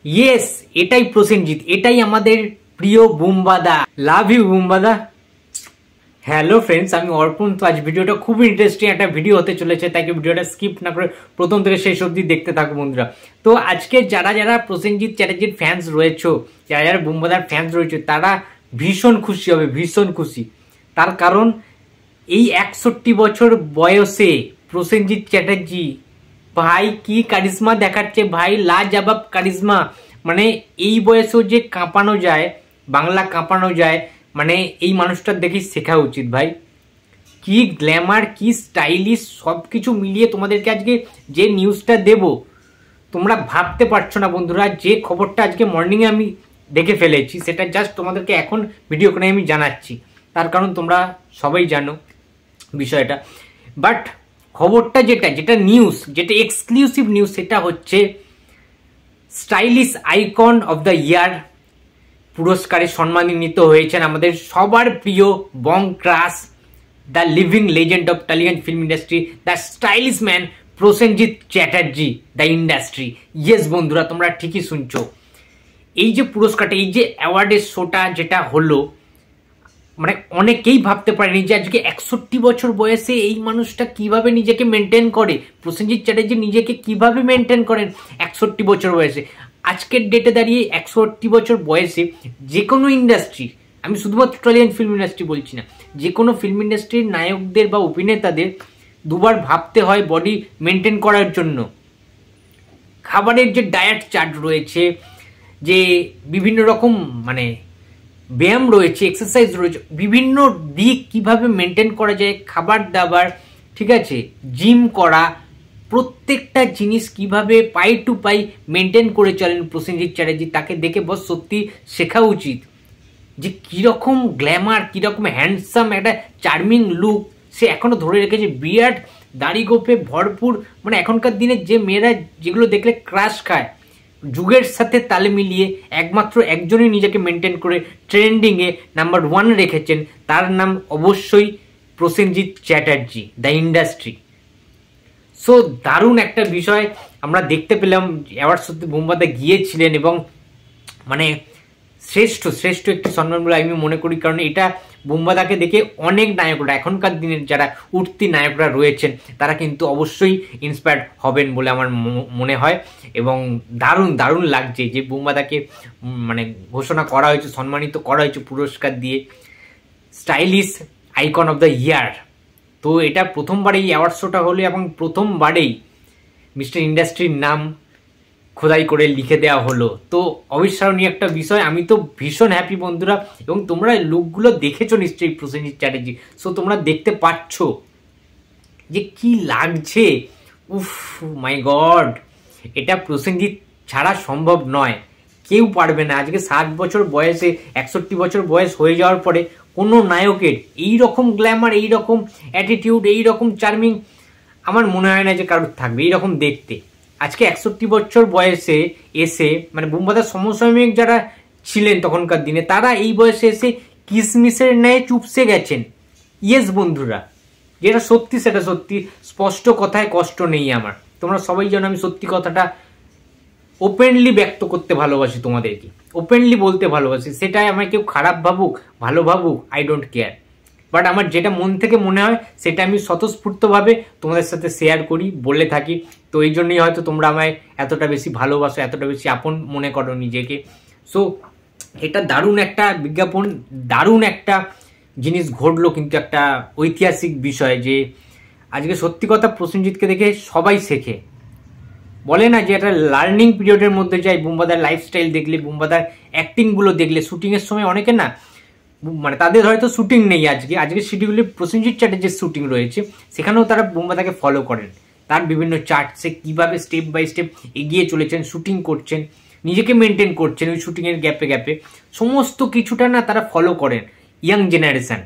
Yes, এটাই প্রসেনজিৎ, এটাই আমাদের প্রিয় বুম্বাদা। লাভ ইউ বুম্বাদা। হ্যালো ফ্রেন্ডস, আমি অর্পণ। তো আজ ভিডিওটা খুব ইন্টারেস্টিং একটা ভিডিও হতে চলেছে, তাই ভিডিওটা স্কিপ না করে প্রথম থেকে শেষ অবধি দেখতে থাকো বন্ধুরা। তো আজকে যারা যারা প্রসেনজিৎ চ্যাটার্জির ফ্যান্স রয়েছে, যারা যারা বুম্বাদার ফ্যান্স রয়েছে, তারা ভীষণ খুশি হবে, ভীষণ খুশি। তার কারণ এই 61 বছর বয়সে প্রসেনজিৎ চ্যাটার্জি ভাই কি কারিজমা দেখাচ্ছে ভাই, লাজবাব কারিজমা। মানে এই বয়সেও যে কাঁপানো যায়, বাংলা কাঁপানো যায়, মানে এই মানুষটার দেখে শেখা উচিত ভাই। কি গ্ল্যামার, কি স্টাইলিশ, সব কিছু মিলিয়ে তোমাদেরকে আজকে যে নিউজটা দেব তোমরা ভাবতে পারছো না বন্ধুরা। যে খবরটা আজকে মর্নিংয়ে আমি দেখে ফেলেছি, সেটা জাস্ট তোমাদেরকে এখন ভিডিও করে আমি জানাচ্ছি। তার কারণ তোমরা সবাই জানো বিষয়টা, বাট খবরটা যেটা নিউজ, যেটা এক্সক্লুসিভ নিউজ, সেটা হচ্ছে stylish icon of the year পুরস্কারে সম্মানিত হয়েছেন আমাদের সবার প্রিয় bong crush, the living legend of টালিয়ান film industry, the stylish man Prosenjit Chatterjee, the industry. Yes বন্ধুরা, তোমরা ঠিকই শুনছো। এই যে পুরস্কারটা, এই যে অ্যাওয়ার্ডের শোটা যেটা হলো, মানে অনেকেই ভাবতে পারেনি যে আজকে 61 বছর বয়সে এই মানুষটা কিভাবে নিজেকে মেনটেন করে। প্রসেনজিৎ চ্যাটার্জি নিজেকে কিভাবে মেনটেন করেন 61 বছর বয়সে। আজকের ডেটে দাঁড়িয়ে 61 বছর বয়সে যে কোনো ইন্ডাস্ট্রি, আমি শুধুমাত্র টলিয়ান ফিল্ম ইন্ডাস্ট্রি বলছি না, যে কোনো ফিল্ম ইন্ডাস্ট্রির নায়কদের বা অভিনেতাদের দুবার ভাবতে হয় বডি মেনটেন করার জন্য। খাবারের যে ডায়েট চার্ট রয়েছে, যে বিভিন্ন রকম মানে ব্যায়াম রয়েছে, এক্সারসাইজ রয়েছে, বিভিন্ন দিক কিভাবে মেনটেন করা যায়, খাবার দাবার, ঠিক আছে, জিম করা, প্রত্যেকটা জিনিস কিভাবে পাই টু পাই মেনটেন করে চলেন প্রসেনজিৎ চ্যাটার্জি। তাকে দেখে বস সত্যি শেখা উচিত যে কীরকম গ্ল্যামার, কীরকম হ্যান্ডসাম একটা চার্মিং লুক সে এখনও ধরে রেখেছে। বিরাট দাড়ি গোপে ভরপুর, মানে এখনকার দিনে যে মেয়েরা যেগুলো দেখলে ক্রাশ খায়, যুগের সাথে তালে মিলিয়ে একমাত্র একজনই নিজেকে মেনটেন করে ট্রেন্ডিংয়ে নাম্বার 1 রেখেছেন, তার নাম অবশ্যই Prosenjit Chatterjee, the industry. So দারুণ একটা বিষয় আমরা দেখতে পেলাম। অ্যাওয়ার্ড সত্যি বুম্বাদা গিয়েছিলেন এবং মানে শ্রেষ্ঠ একটি সম্মান বলে আমি মনে করি। কারণ এটা বুম্বাদাকে দেখে অনেক নায়করা, এখনকার দিনের যারা উঠতি নায়করা রয়েছেন, তারা কিন্তু অবশ্যই ইন্সপায়ার্ড হবেন বলে আমার মনে হয়। এবং দারুণ লাগছে যে বুম্বাদাকে মানে ঘোষণা করা হয়েছে, সম্মানিত করা হয়েছে পুরস্কার দিয়ে স্টাইলিশ আইকন অফ দ্য ইয়ার। তো এটা প্রথমবার এই অ্যাওয়ার্ড শোটা হলো এবং প্রথমবারেই মিস্টার ইন্ডাস্ট্রির নাম খোদাই করে লিখে দেওয়া হলো। তো অবিস্মরণীয় একটা বিষয়। আমি তো ভীষণ হ্যাপি বন্ধুরা। এবং তোমরা লুকগুলো দেখেছো নিশ্চয়ই প্রসেনজিৎ চ্যাটার্জি, সো তোমরা দেখতে পাচ্ছ যে কি লাগছে। উফ মাই গড, এটা প্রসেনজিৎ ছাড়া সম্ভব নয়, কেউ পারবে না। আজকে 60 বছর বয়সে, 61 বছর বয়স হয়ে যাওয়ার পরে কোনো নায়কের এই রকম গ্ল্যামার, এই রকম অ্যাটিটিউড, এই রকম চার্মিং আমার মনে হয় না যে কারোর থাকবে এইরকম দেখতে। আজকে 61 বছর বয়সে এসে, মানে বুম্বাদার সমসাময়িক যারা ছিলেন তখনকার দিনে, তারা এই বয়সে এসে কিসমিসের ন্যায় চুপসে গেছেন। ইয়েস বন্ধুরা, যেটা সত্যি সেটা সত্যি, স্পষ্ট কথায় কষ্ট নেই আমার। তোমরা সবাই জানো আমি সত্যি কথাটা ওপেনলি ব্যক্ত করতে ভালোবাসি, তোমাদেরকে ওপেনলি বলতে ভালোবাসি। সেটাই আমার কেউ খারাপ ভাবুক ভালো ভাবুক, আই ডোন্ট কেয়ার, বাট আমার যেটা মন থেকে মনে হয় সেটা আমি স্বতঃস্ফূর্তভাবে তোমাদের সাথে শেয়ার করি, বলে থাকি। তো এই জন্যই হয়তো তোমরা আমায় এতটা বেশি ভালোবাসো, এতটা বেশি আপন মনে করো নিজেকে। সো এটা দারুণ একটা বিজ্ঞাপন, দারুণ একটা জিনিস ঘটলো, কিন্তু একটা ঐতিহাসিক বিষয় যে আজকে সত্যি কথা প্রসেনজিৎকে দেখে সবাই শেখে। বলে না যে একটা লার্নিং পিরিয়ডের মধ্যে যায়। বুম্বাদার লাইফস্টাইল দেখলে, বুম্বাদার অ্যাক্টিংগুলো দেখলে, শুটিংয়ের সময় অনেকে না মানে তাদের হয়তো শুটিং নেই, আজকে শিডিউলে প্রসেনজিৎ চ্যাটার্জির শুটিং রয়েছে, সেখানেও তারা বুম্বাদাকে ফলো করেন। তার বিভিন্ন চার্টসে কীভাবে স্টেপ বাই স্টেপ এগিয়ে চলেছেন, শুটিং করছেন, নিজেকে মেনটেন করছেন ওই শুটিংয়ের গ্যাপে সমস্ত কিছুটা না তারা ফলো করেন ইয়াং জেনারেশন।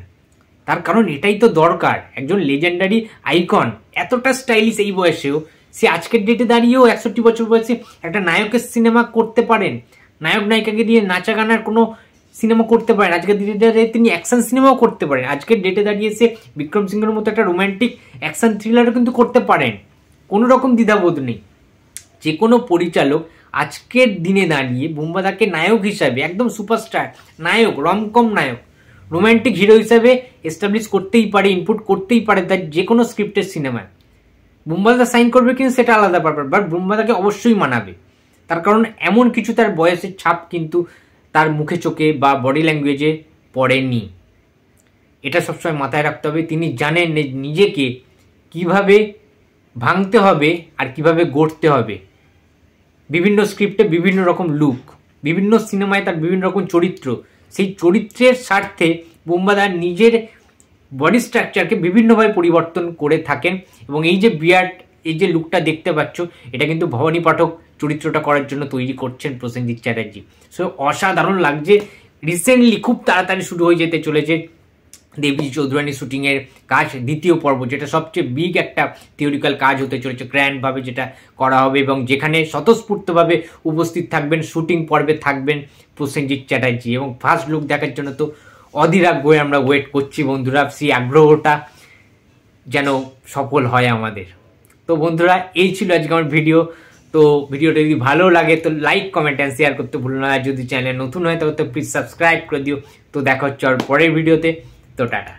তার কারণ এটাই তো দরকার, একজন লেজেন্ডারি আইকন এতটা স্টাইলিশ এই বয়সেও সে আজকের ডেটে দাঁড়িয়েও 61 বছর বয়সে একটা নায়কের সিনেমা করতে পারেন, নায়ক নায়িকাকে দিয়ে নাচা গানার কোনো সিনেমা করতে পারেন। আজকের ডেটে তিনি অ্যাকশন সিনেমাও করতে পারেন। আজকের ডেটে দাঁড়িয়ে সে বিক্রম সিংহের মতো একটা রোম্যান্টিক অ্যাকশন থ্রিলারও কিন্তু করতে পারেন, কোনো রকম দ্বিধাবোধ নেই। যে কোনো পরিচালক আজকের দিনে দাঁড়িয়ে বুম্বাদাকে নায়ক হিসাবে একদম সুপারস্টার নায়ক, রমকম নায়ক, রোম্যান্টিক হিরো হিসাবে এস্টাবলিশ করতেই পারে, ইনপুট করতেই পারে তার যে কোনো স্ক্রিপ্টের সিনেমায়। বুম্বাদা সাইন করবে কিন্তু সেটা আলাদা ব্যাপার, বাট বুম্বাদাকে অবশ্যই মানাবে। তার কারণ এমন কিছু তার বয়সের ছাপ কিন্তু তার মুখে চোখে বা বডি ল্যাঙ্গুয়েজে পড়েনি। এটা সবসময় মাথায় রাখতে হবে। তিনি জানেন নিজেকে কিভাবে ভাঙতে হবে আর কিভাবে গড়তে হবে। বিভিন্ন স্ক্রিপ্টে বিভিন্ন রকম লুক, বিভিন্ন সিনেমায় তার বিভিন্ন রকম চরিত্র, সেই চরিত্রের স্বার্থে বুম্বাদা নিজের বডি স্ট্রাকচারকে বিভিন্নভাবে পরিবর্তন করে থাকেন। এবং এই যে বিয়ার্ড, এই যে লুকটা দেখতে পাচ্ছ, এটা কিন্তু ভবানী পাঠক চরিত্রটা করার জন্য তৈরি করছেন প্রসেনজিৎ চ্যাটার্জি। সো অসাধারণ লাগছে। রিসেন্টলি খুব তাড়াতাড়ি শুরু হয়ে যেতে চলেছে দেবজি চৌধুরানী শুটিংয়ের কাজ, দ্বিতীয় পর্ব, যেটা সবচেয়ে বিগ একটা থিওরিক্যাল কাজ হতে চলেছে, গ্র্যান্ডভাবে যেটা করা হবে এবং যেখানে স্বতঃস্ফূর্তভাবে উপস্থিত থাকবেন, শুটিং পর্বে থাকবেন প্রসেনজিৎ চ্যাটার্জি। এবং ফার্স্ট লুক দেখার জন্য তো অধীর আগ্রহে আমরা ওয়েট করছি বন্ধুরা। সেই আগ্রহটা যেন সফল হয় আমাদের। তো বন্ধুরা, এই ছিল আজকে আমার ভিডিও। তো ভিডিওটা যদি ভালো লাগে তো লাইক, কমেন্ট অ্যান্ড শেয়ার করতে ভুলো না। আর যদি চ্যানেল নতুন হয় তাহলে তো প্লিজ সাবস্ক্রাইব করে দিও। তো দেখা হচ্ছে আর পরের ভিডিওতে। তো টাটা।